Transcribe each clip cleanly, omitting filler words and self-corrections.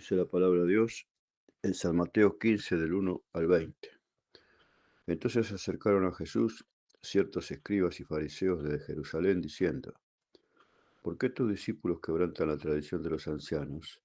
Dice la palabra de Dios en San Mateo 15 del 1 al 20. Entonces se acercaron a Jesús ciertos escribas y fariseos de Jerusalén diciendo, ¿por qué tus discípulos quebrantan la tradición de los ancianos?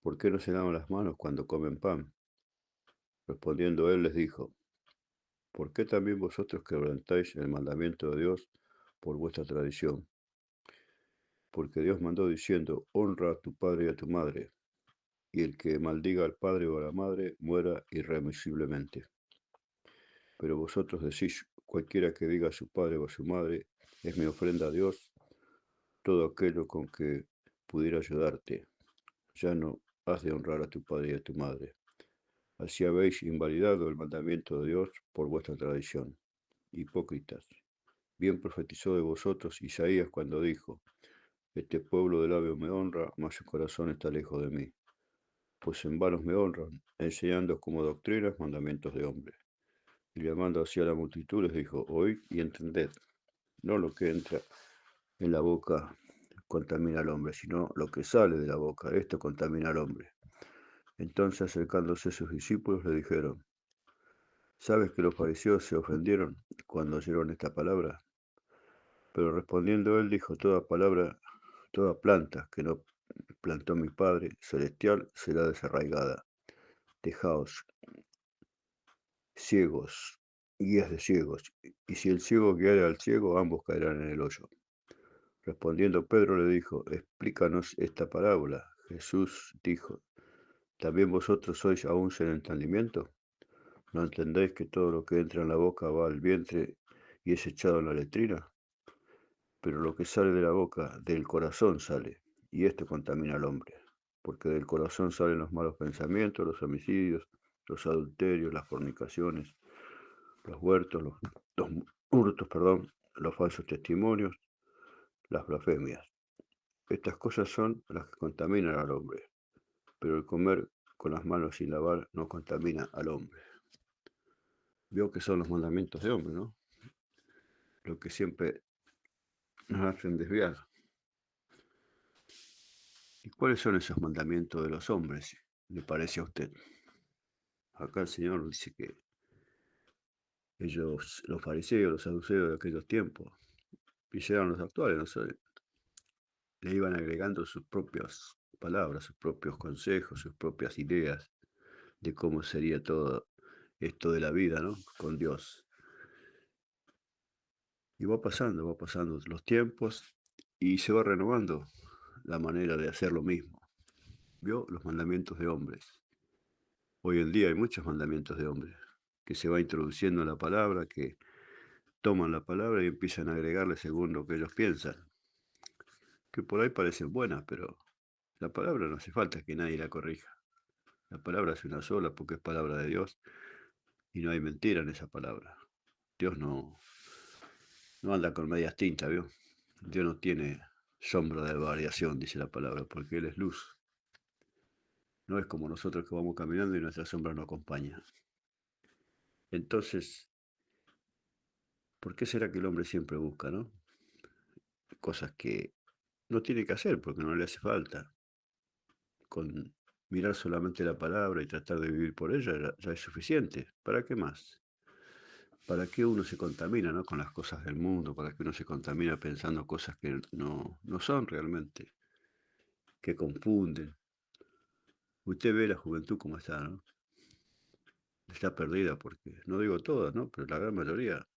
¿Por qué no se lavan las manos cuando comen pan? Respondiendo él les dijo, ¿por qué también vosotros quebrantáis el mandamiento de Dios por vuestra tradición? Porque Dios mandó diciendo, honra a tu padre y a tu madre, y el que maldiga al padre o a la madre muera irremisiblemente. Pero vosotros decís, cualquiera que diga a su padre o a su madre, es mi ofrenda a Dios, todo aquello con que pudiera ayudarte. Ya no has de honrar a tu padre y a tu madre. Así habéis invalidado el mandamiento de Dios por vuestra tradición. Hipócritas. Bien profetizó de vosotros Isaías cuando dijo, este pueblo de labios me honra, mas su corazón está lejos de mí. Pues en vano me honran, enseñando como doctrinas mandamientos de hombres. Y llamando así a la multitud les dijo, oíd y entended. No lo que entra en la boca contamina al hombre, sino lo que sale de la boca. Esto contamina al hombre. Entonces acercándose sus discípulos le dijeron, ¿sabes que los fariseos se ofendieron cuando oyeron esta palabra? Pero respondiendo él dijo, toda palabra, toda planta que no plantó mi Padre celestial será desarraigada. Dejaos, ciegos, guías de ciegos, y si el ciego guiara al ciego, ambos caerán en el hoyo. Respondiendo Pedro le dijo, explícanos esta parábola. Jesús dijo, ¿también vosotros sois aún sin entendimiento? ¿No entendéis que todo lo que entra en la boca va al vientre y es echado en la letrina? Pero lo que sale de la boca, del corazón sale, y esto contamina al hombre. Porque del corazón salen los malos pensamientos, los homicidios, los adulterios, las fornicaciones, los huertos, los hurtos, los falsos testimonios, las blasfemias. Estas cosas son las que contaminan al hombre, pero el comer con las manos sin lavar no contamina al hombre. Veo que son los mandamientos de hombre, ¿no? Lo que siempre nos hacen desviar. ¿Y cuáles son esos mandamientos de los hombres, le parece a usted? Acá el Señor dice que ellos, los fariseos, los saduceos de aquellos tiempos, y eran los actuales, no sé, le iban agregando sus propias palabras, sus propios consejos, sus propias ideas de cómo sería todo esto de la vida, ¿no? Con Dios. Y va pasando los tiempos y se va renovando la manera de hacer lo mismo. ¿Vio? Los mandamientos de hombres. Hoy en día hay muchos mandamientos de hombres que se va introduciendo en la palabra, que toman la palabra y empiezan a agregarle según lo que ellos piensan, que por ahí parecen buenas, pero la palabra no hace falta que nadie la corrija. La palabra es una sola porque es palabra de Dios y no hay mentira en esa palabra. Dios no anda con medias tintas, ¿vio? Dios no tiene sombra de variación, dice la palabra, porque Él es luz. No es como nosotros que vamos caminando y nuestra sombra no acompaña. Entonces, ¿por qué será que el hombre siempre busca, no? Cosas que no tiene que hacer porque no le hace falta. Con mirar solamente la palabra y tratar de vivir por ella ya es suficiente. ¿Para qué más? ¿Para qué uno se contamina, no? Con las cosas del mundo, para que uno se contamina pensando cosas que no son realmente, que confunden. Usted ve la juventud como está, ¿no? Está perdida porque, no digo todas, ¿no? Pero la gran mayoría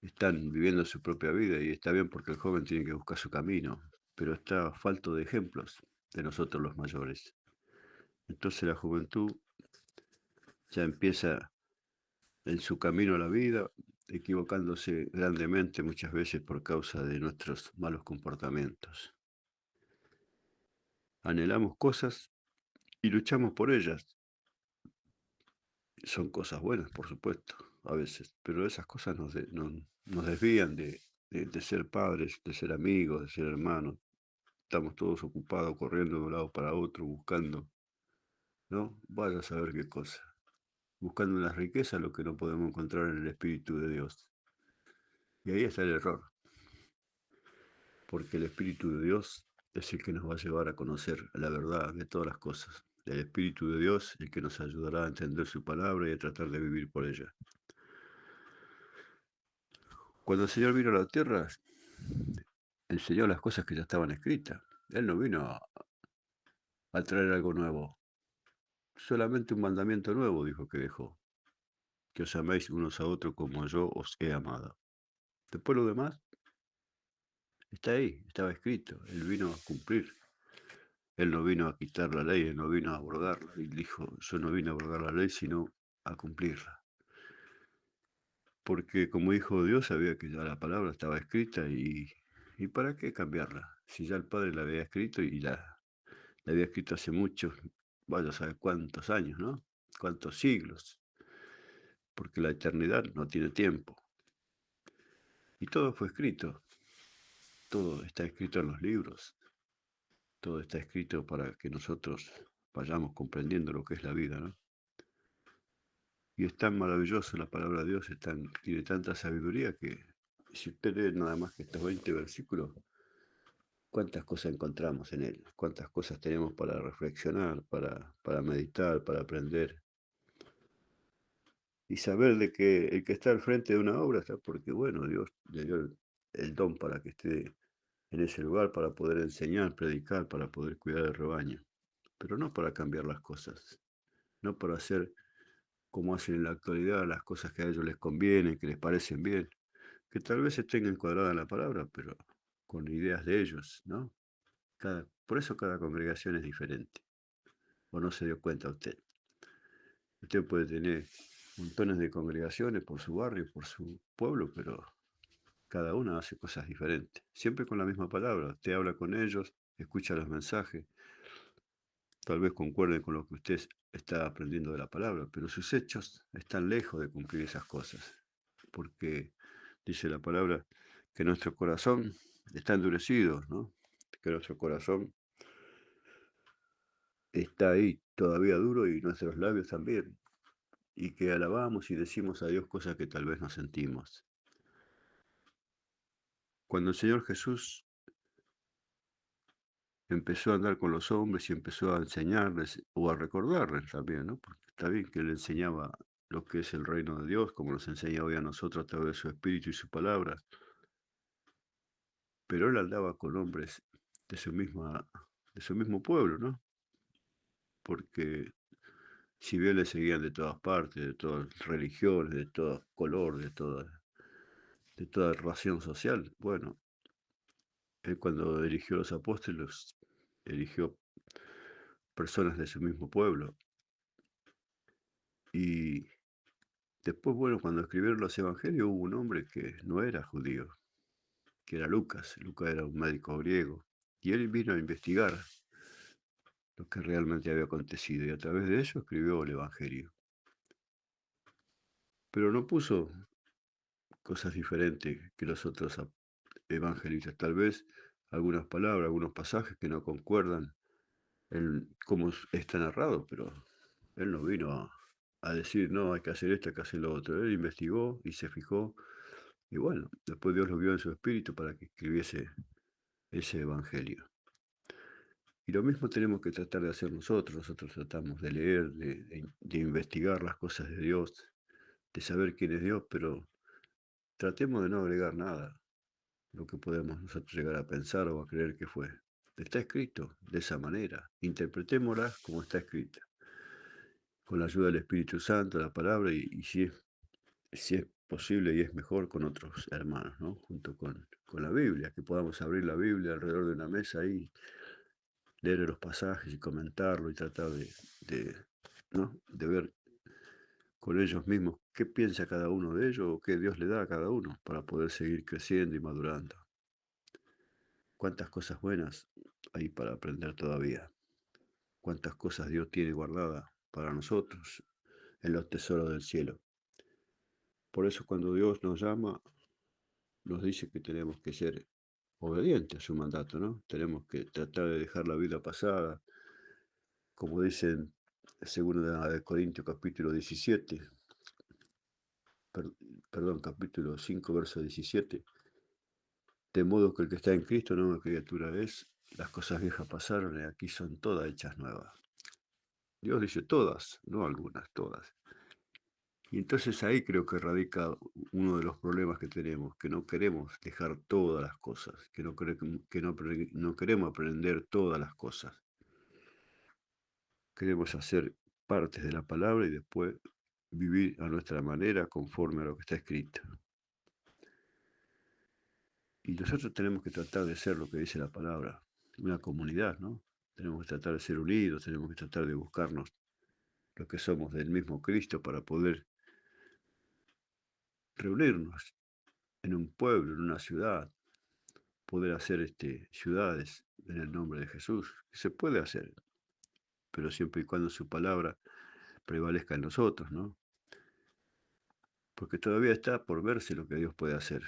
están viviendo su propia vida y está bien porque el joven tiene que buscar su camino, pero está falto de ejemplos de nosotros los mayores. Entonces la juventud ya empieza en su camino a la vida, equivocándose grandemente muchas veces por causa de nuestros malos comportamientos. Anhelamos cosas y luchamos por ellas. Son cosas buenas, por supuesto, a veces, pero esas cosas nos desvían de ser padres, de ser amigos, de ser hermanos. Estamos todos ocupados corriendo de un lado para otro, buscando, ¿no? Vaya a saber qué cosa. Buscando en las riquezas lo que no podemos encontrar en el Espíritu de Dios. Y ahí está el error, porque el Espíritu de Dios es el que nos va a llevar a conocer la verdad de todas las cosas. El Espíritu de Dios, el que nos ayudará a entender su palabra y a tratar de vivir por ella. Cuando el Señor vino a la tierra, enseñó las cosas que ya estaban escritas. Él no vino a traer algo nuevo. Solamente un mandamiento nuevo, dijo que dejó. Que os améis unos a otros como yo os he amado. Después lo demás está ahí, estaba escrito. Él vino a cumplir. Él no vino a quitar la ley, él no vino a abrogarla. Y dijo, yo no vine a abrogar la ley, sino a cumplirla. Porque como hijo de Dios sabía que ya la palabra estaba escrita y ¿para qué cambiarla? Si ya el Padre la había escrito y la había escrito hace muchos, vaya a saber cuántos años, ¿no? Cuántos siglos, porque la eternidad no tiene tiempo. Y todo fue escrito, todo está escrito en los libros, todo está escrito para que nosotros vayamos comprendiendo lo que es la vida, ¿no? Y es tan maravilloso la palabra de Dios, tiene tanta sabiduría que si usted lee nada más que estos 20 versículos, cuántas cosas encontramos en él, cuántas cosas tenemos para reflexionar, para meditar, para aprender. Y saber de que el que está al frente de una obra está porque, bueno, Dios le dio el don para que esté en ese lugar, para poder enseñar, predicar, para poder cuidar el rebaño. Pero no para cambiar las cosas, no para hacer como hacen en la actualidad las cosas que a ellos les convienen, que les parecen bien, que tal vez estén encuadradas en la palabra, pero con ideas de ellos, ¿no? Por eso cada congregación es diferente. ¿O no se dio cuenta usted? Usted puede tener montones de congregaciones por su barrio, por su pueblo, pero cada una hace cosas diferentes. Siempre con la misma palabra. Usted habla con ellos, escucha los mensajes, tal vez concuerden con lo que usted está aprendiendo de la palabra, pero sus hechos están lejos de cumplir esas cosas. Porque dice la palabra que nuestro corazón está endurecido, ¿no? Que nuestro corazón está ahí todavía duro y nuestros labios también. Y que alabamos y decimos a Dios cosas que tal vez no sentimos. Cuando el Señor Jesús empezó a andar con los hombres y empezó a enseñarles o a recordarles también, ¿no? Porque está bien que él enseñaba lo que es el reino de Dios, como nos enseña hoy a nosotros a través de su espíritu y su palabra, pero él andaba con hombres de su mismo pueblo, ¿no? Porque si bien le seguían de todas partes, de todas religiones, de todo color, de toda ración social, bueno, él cuando eligió los apóstoles, eligió personas de su mismo pueblo. Y después, bueno, cuando escribieron los evangelios hubo un hombre que no era judío, que era Lucas. Lucas era un médico griego. Y él vino a investigar lo que realmente había acontecido y a través de eso escribió el evangelio. Pero no puso cosas diferentes que los otros evangelistas. Tal vez algunas palabras, algunos pasajes que no concuerdan en cómo está narrado, pero él no vino a decir, no, hay que hacer esto, hay que hacer lo otro. Él investigó y se fijó. Y bueno, después Dios lo vio en su espíritu para que escribiese ese evangelio. Y lo mismo tenemos que tratar de hacer nosotros. Nosotros tratamos de leer, de investigar las cosas de Dios, de saber quién es Dios, pero tratemos de no agregar nada, lo que podemos nosotros llegar a pensar o a creer que fue. Está escrito de esa manera. Interpretémosla como está escrita, con la ayuda del Espíritu Santo, la palabra, y si es posible y es mejor con otros hermanos, ¿no? Junto con la Biblia, que podamos abrir la Biblia alrededor de una mesa y leer los pasajes y comentarlo y tratar de, ¿no? De ver con ellos mismos qué piensa cada uno de ellos o qué Dios le da a cada uno para poder seguir creciendo y madurando. Cuántas cosas buenas hay para aprender todavía. Cuántas cosas Dios tiene guardadas para nosotros en los tesoros del cielo. Por eso cuando Dios nos llama, nos dice que tenemos que ser obedientes a su mandato, ¿no? Tenemos que tratar de dejar la vida pasada, como dicen en 2 de Corintios capítulo 17, per- perdón, capítulo 5, verso 17, de modo que el que está en Cristo nueva criatura es, las cosas viejas pasaron y aquí son todas hechas nuevas. Dios dice todas, no algunas, todas. Y entonces ahí creo que radica uno de los problemas que tenemos, que no queremos dejar todas las cosas, no queremos aprender todas las cosas. Queremos hacer partes de la palabra y después vivir a nuestra manera conforme a lo que está escrito. Y nosotros tenemos que tratar de ser lo que dice la palabra, una comunidad, ¿no? Tenemos que tratar de ser unidos, tenemos que tratar de buscarnos lo que somos del mismo Cristo para poder reunirnos en un pueblo, en una ciudad, poder hacer ciudades en el nombre de Jesús. Se puede hacer, pero siempre y cuando su palabra prevalezca en nosotros, ¿no? Porque todavía está por verse lo que Dios puede hacer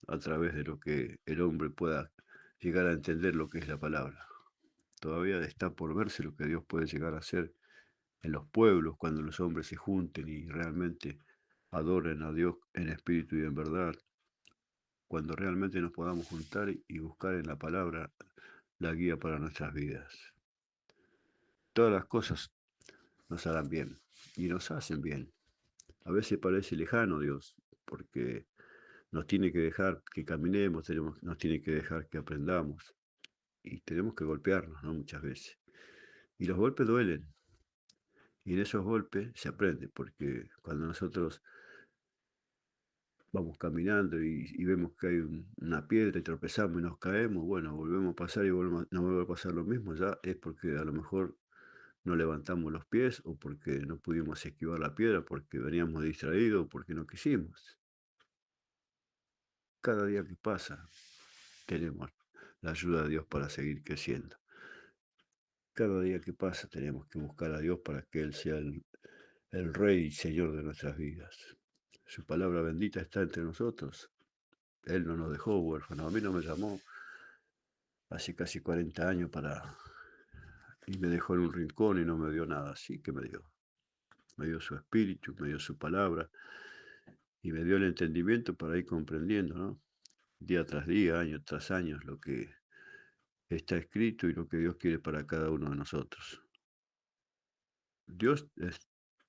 a través de lo que el hombre pueda llegar a entender lo que es la palabra. Todavía está por verse lo que Dios puede llegar a hacer en los pueblos cuando los hombres se junten y realmente adoren a Dios en espíritu y en verdad. Cuando realmente nos podamos juntar y buscar en la palabra la guía para nuestras vidas. Todas las cosas nos harán bien y nos hacen bien. A veces parece lejano Dios, porque nos tiene que dejar que caminemos, nos tiene que dejar que aprendamos y tenemos que golpearnos, ¿no? Muchas veces. Y los golpes duelen y en esos golpes se aprende, porque cuando nosotros vamos caminando y vemos que hay una piedra y tropezamos y nos caemos, bueno, volvemos a pasar y no vuelve a pasar lo mismo, ya es porque a lo mejor no levantamos los pies o porque no pudimos esquivar la piedra, porque veníamos distraídos o porque no quisimos. Cada día que pasa tenemos la ayuda de Dios para seguir creciendo. Cada día que pasa tenemos que buscar a Dios para que Él sea el Rey y Señor de nuestras vidas. Su palabra bendita está entre nosotros. Él no nos dejó huérfanos. A mí no me llamó hace casi 40 años y me dejó en un rincón y no me dio nada. Sí que me dio. Me dio su espíritu, me dio su palabra y me dio el entendimiento para ir comprendiendo, ¿no? Día tras día, año tras año, lo que está escrito y lo que Dios quiere para cada uno de nosotros. Dios es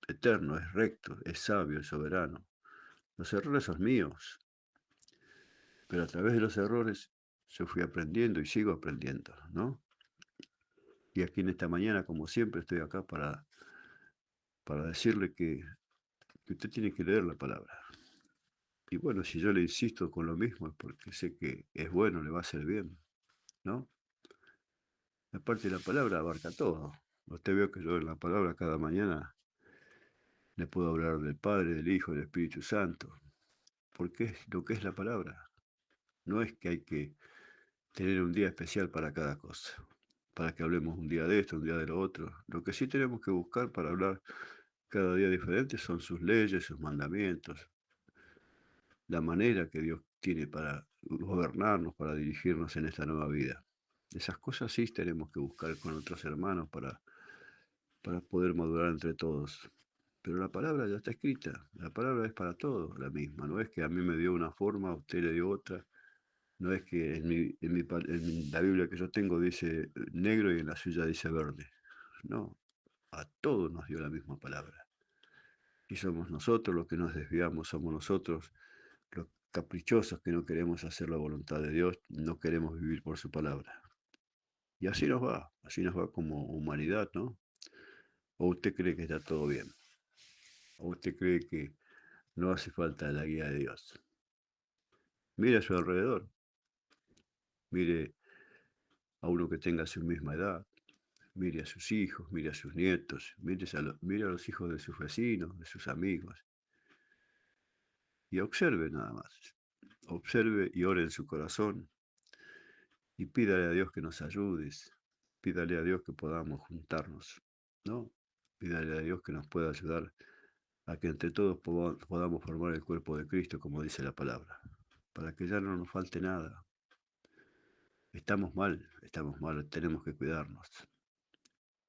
eterno, es recto, es sabio, es soberano. Los errores son míos, pero a través de los errores yo fui aprendiendo y sigo aprendiendo, ¿no? Y aquí en esta mañana, como siempre, estoy acá para decirle que usted tiene que leer la palabra. Y bueno, si yo le insisto con lo mismo es porque sé que es bueno, le va a hacer bien, ¿no? Aparte la palabra abarca todo. Usted veo que yo en la palabra cada mañana le puedo hablar del Padre, del Hijo, del Espíritu Santo, porque es lo que es la palabra. No es que hay que tener un día especial para cada cosa, para que hablemos un día de esto, un día de lo otro. Lo que sí tenemos que buscar para hablar cada día diferente son sus leyes, sus mandamientos, la manera que Dios tiene para gobernarnos, para dirigirnos en esta nueva vida. Esas cosas sí tenemos que buscar con otros hermanos para poder madurar entre todos. Pero la palabra ya está escrita, la palabra es para todos la misma, no es que a mí me dio una forma, a usted le dio otra, no es que en la Biblia que yo tengo dice negro y en la suya dice verde, no, a todos nos dio la misma palabra. Y somos nosotros los que nos desviamos, somos nosotros los caprichosos que no queremos hacer la voluntad de Dios, no queremos vivir por su palabra. Y así nos va como humanidad, ¿no? ¿O usted cree que está todo bien? ¿O usted cree que no hace falta la guía de Dios? Mire a su alrededor, mire a uno que tenga su misma edad, mire a sus hijos, mire a sus nietos, mire a los hijos de sus vecinos, de sus amigos, y observe nada más. Observe y ore en su corazón y pídale a Dios que nos ayudes, pídale a Dios que podamos juntarnos, ¿no? Pídale a Dios que nos pueda ayudar a que entre todos podamos formar el cuerpo de Cristo, como dice la palabra, para que ya no nos falte nada. Estamos mal, tenemos que cuidarnos.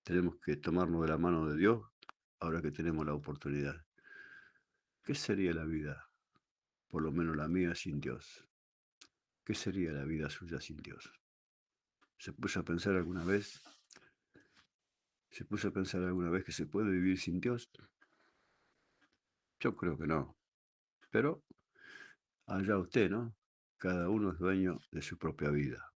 Tenemos que tomarnos de la mano de Dios ahora que tenemos la oportunidad. ¿Qué sería la vida? Por lo menos la mía sin Dios. ¿Qué sería la vida suya sin Dios? ¿Se puso a pensar alguna vez? ¿Se puso a pensar alguna vez que se puede vivir sin Dios? Yo creo que no. Pero allá usted, ¿no? Cada uno es dueño de su propia vida.